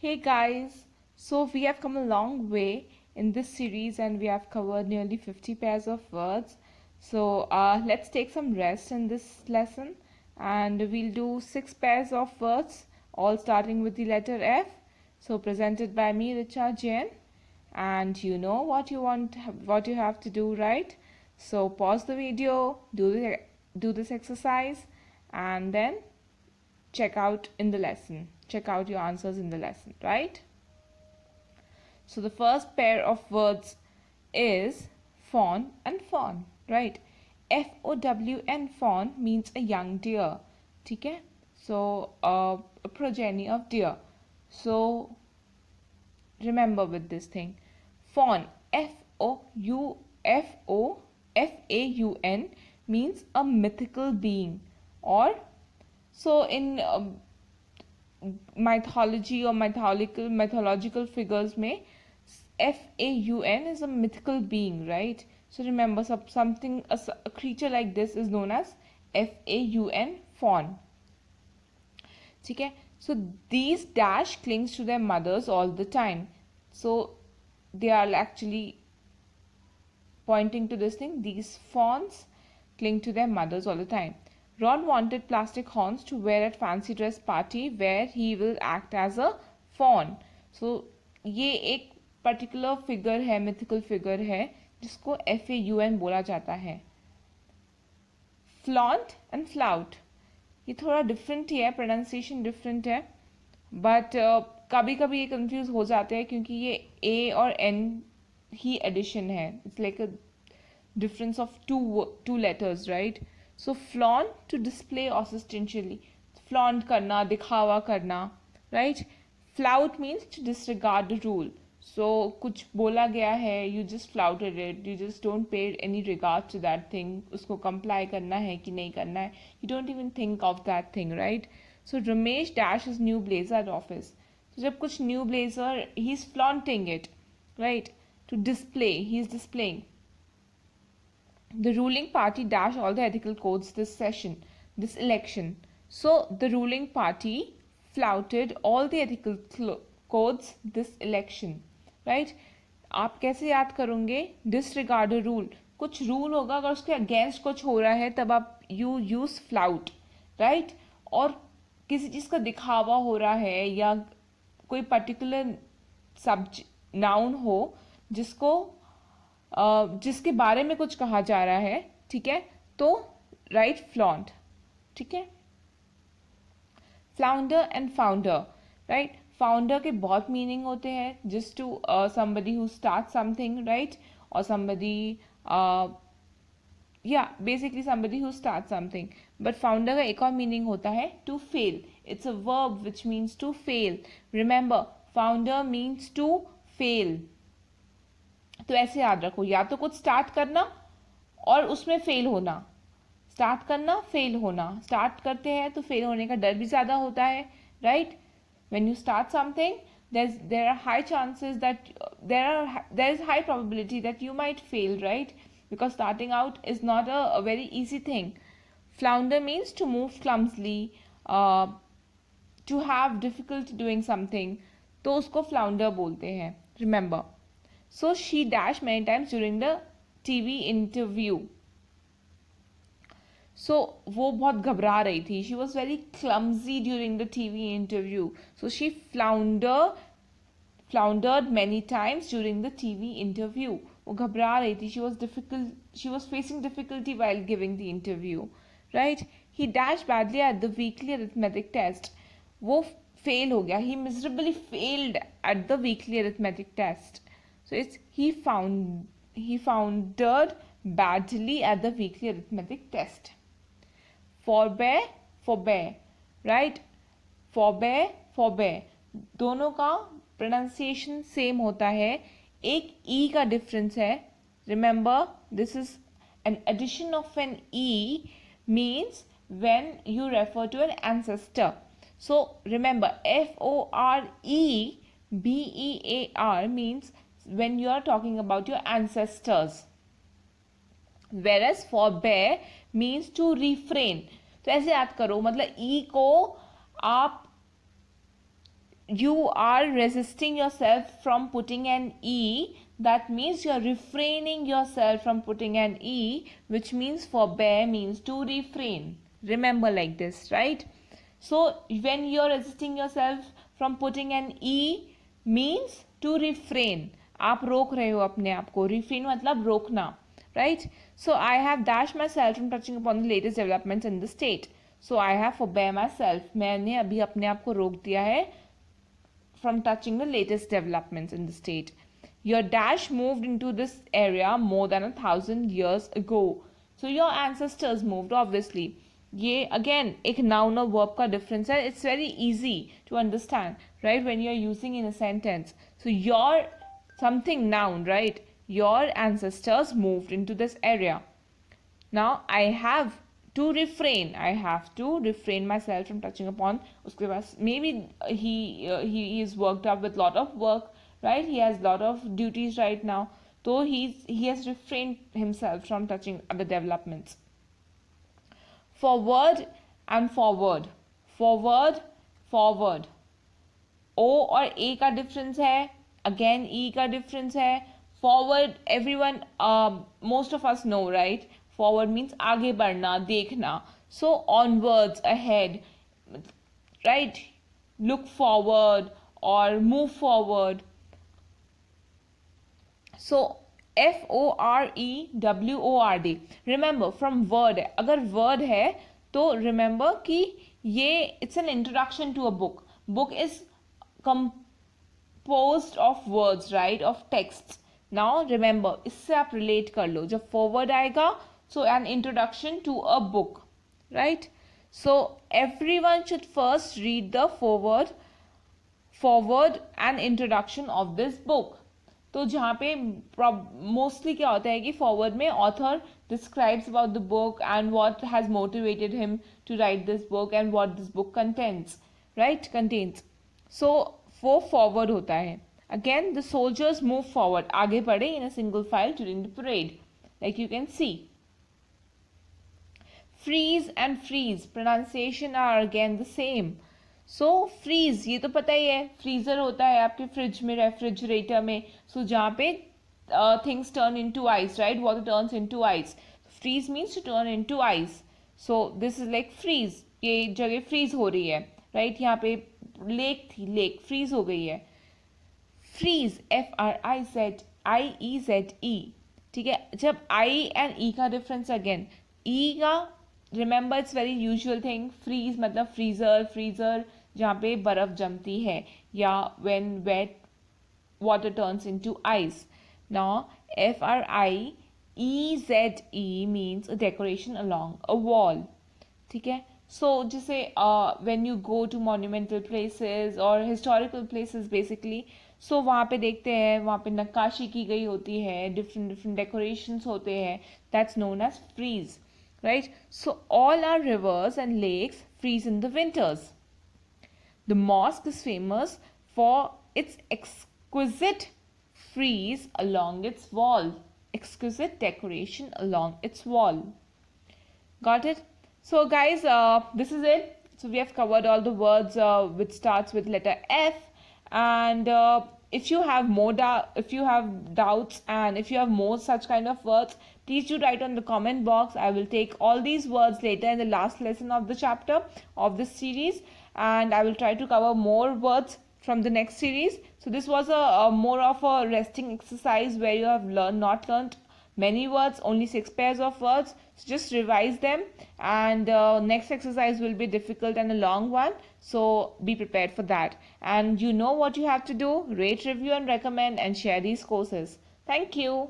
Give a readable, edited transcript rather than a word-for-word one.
Hey guys, so we have come a long way in this series and we have covered nearly 50 pairs of words. So let's take some rest in this lesson and we'll do 6 pairs of words, all starting with the letter F. So presented by me, Richa Jain, and you know what you have to do, right? So pause the video, do this exercise, and then check out your answers in the lesson, right? So the first pair of words is fawn and fawn, right? FOWN, fawn means a young deer, ठीक है? So a progeny of deer. So remember with this thing, fawn, FAUN means a mythical being, or so in mythology or mythological figures mein FAUN is a mythical being, right? So remember, a creature like this is known as FAUN, fawn. Okay, so these dash clings to their mothers all the time. So they are actually pointing to this thing. These fawns cling to their mothers all the time. Ron wanted plastic horns to wear at fancy dress party where he will act as a fawn. So ये एक particular figure है, mythical figure है, जिसको FAUN बोला जाता है. FLAUNT and FLOUT, ये थोड़ा डिफरेंट ही है, प्रोनाउंसिएशन डिफरेंट है, बट कभी कभी ये कंफ्यूज हो जाते हैं क्योंकि ये ए और एन ही एडिशन है. It's like a difference of two letters, right? So flaunt to display ostentatiously, flaunt करना, दिखावा करना, right? Flout means to disregard the rule. So कुछ बोला गया है, you just flouted it, you just don't pay any regard to that thing. उसको comply करना है कि नहीं करना है, you don't even think of that thing, right? So Ramesh dash is new blazer at office. तो जब कुछ new blazer, he is flaunting it, right? To display, he is displaying. The ruling party dash all the ethical codes this election. So the ruling party flouted all the ethical codes this election, right? आप कैसे याद करोगे? Disregard a rule. कुछ rule होगा, अगर उसके against कुछ हो रहा है तब आप यू यूज फ्लाउट, राइट? और किसी चीज़ का दिखावा हो रहा है या कोई पर्टिकुलर नाउन हो जिसके बारे में कुछ कहा जा रहा है, ठीक है, तो राइट फ्लॉन्ट, ठीक है. Flounder and founder, right? Founder के बहुत मीनिंग होते हैं, just to somebody who start something, right? और somebody basically somebody who start something. But founder का एक और मीनिंग होता है to fail. It's a verb which means to fail. Remember, founder means to fail. तो ऐसे याद रखो, या तो कुछ स्टार्ट करना और उसमें फेल होना, स्टार्ट करना, फेल होना. स्टार्ट करते हैं तो फेल होने का डर भी ज़्यादा होता है, right? When you start something, there are high chances that there is high probability that you might fail, right? Because starting out is not a very easy thing. Flounder means to move clumsily, to have difficulty doing something, तो उसको flounder बोलते हैं. Remember. So she dashed many times during the TV interview. So वो बहुत घबरा रही थी. She was very clumsy during the TV interview. So she floundered many times during the TV interview. वो घबरा रही थी. She was facing difficulty while giving the interview, right? He dashed badly at the weekly arithmetic test. वो fail हो गया. He miserably failed at the weekly arithmetic test. So it's he foundered badly at the weekly arithmetic test. Forbear, right? Forbear. दोनों का pronunciation same होता है, एक e का difference है. Remember, this is an addition of an e means when you refer to an ancestor. So remember, FOREBEAR means when you are talking about your ancestors, whereas forbear means to refrain. तो ऐसे याद करो, मतलब ई को आप you are resisting yourself from putting an E, that means you're refraining yourself from putting an E, which means forbear means to refrain. Remember like this, right? So when you're resisting yourself from putting an E means to refrain. आप रोक रहे हो अपने आप को. Refrain मतलब रोकना, right? So I have dashed myself from touching upon the latest developments in the state. So I have forbear myself. मैंने अभी अपने आप को रोक दिया है from touching the latest developments in the state. Your dash moved into this area more than 1,000 years ago. So your ancestors moved, obviously. ये again एक noun और verb का difference है. It's very easy to understand, right, when you're using in a sentence. So your something noun, right? Your ancestors moved into this area. Now I have to refrain. I have to refrain myself from touching upon. उसके बाद maybe he is worked up with lot of work, right? He has lot of duties right now. So he has refrained himself from touching other developments. Forward and forward. Forward, forward. O और A का difference है. Again E का difference है. Forward, everyone, most of us know, right? Forward means आगे बढ़ना, देखना. So onwards, ahead, right? Look forward or move forward. So FOREWORD. Remember from word है. अगर word है तो remember कि ये it's an introduction to a book. Book is composed of words, right? Of texts. Now remember इससे आप relate कर लो. जब forward आएगा so an introduction to a book, right? So everyone should first read the forward and introduction of this book. तो जहाँ पे mostly क्या होता है कि फॉरवर्ड में author describes about the book and what has motivated him to write this book and what this book contents, right, contains. सो वो फॉरवर्ड होता है. Again the soldiers move forward, आगे बढ़े in a single file during the parade, like you can see. Freeze and frieze pronunciation are again the same. So freeze ये तो पता ही है, फ्रीजर होता है आपके फ्रिज में, रेफ्रिजरेटर में. सो जहाँ पे things turn into ice, right, water turns into ice. Freeze means to turn into ice. So this is like freeze, ये जगह फ्रीज हो रही है, राइट. यहाँ पे लेक थी, लेक फ्रीज हो गई है. फ्रीज FRIZE, ठीक है. जब I एंड E का डिफरेंस अगेन, E का remember it's very usual thing. Freeze मतलब फ्रीजर, फ्रीजर जहाँ पे बर्फ जमती है, या when wet water turns into ice. Now FRIEZE means a decoration along a wall, ठीक है. सो जैसे when you go to monumental places और हिस्टोरिकल प्लेसेस बेसिकली, सो वहाँ पे देखते हैं, वहाँ पे नक्काशी की गई होती है, डिफरेंट डिफरेंट डेकोरेशंस होते हैं. That's known as frieze, right? So all our rivers and lakes freeze in the winters. The mosque is famous for its exquisite frieze along its wall, exquisite decoration along its wall. Got it? So guys, this is it. So we have covered all the words which starts with letter F, and if you have more if you have doubts and if you have more such kind of words, please do write on the comment box. I will take all these words later in the last lesson of the chapter of this series, and I will try to cover more words from the next series. So this was a more of a resting exercise where you have not learned many words, only 6 pairs of words. So just revise them, and next exercise will be difficult and a long one, so be prepared for that. And you know what you have to do: rate, review and recommend and share these courses. Thank you.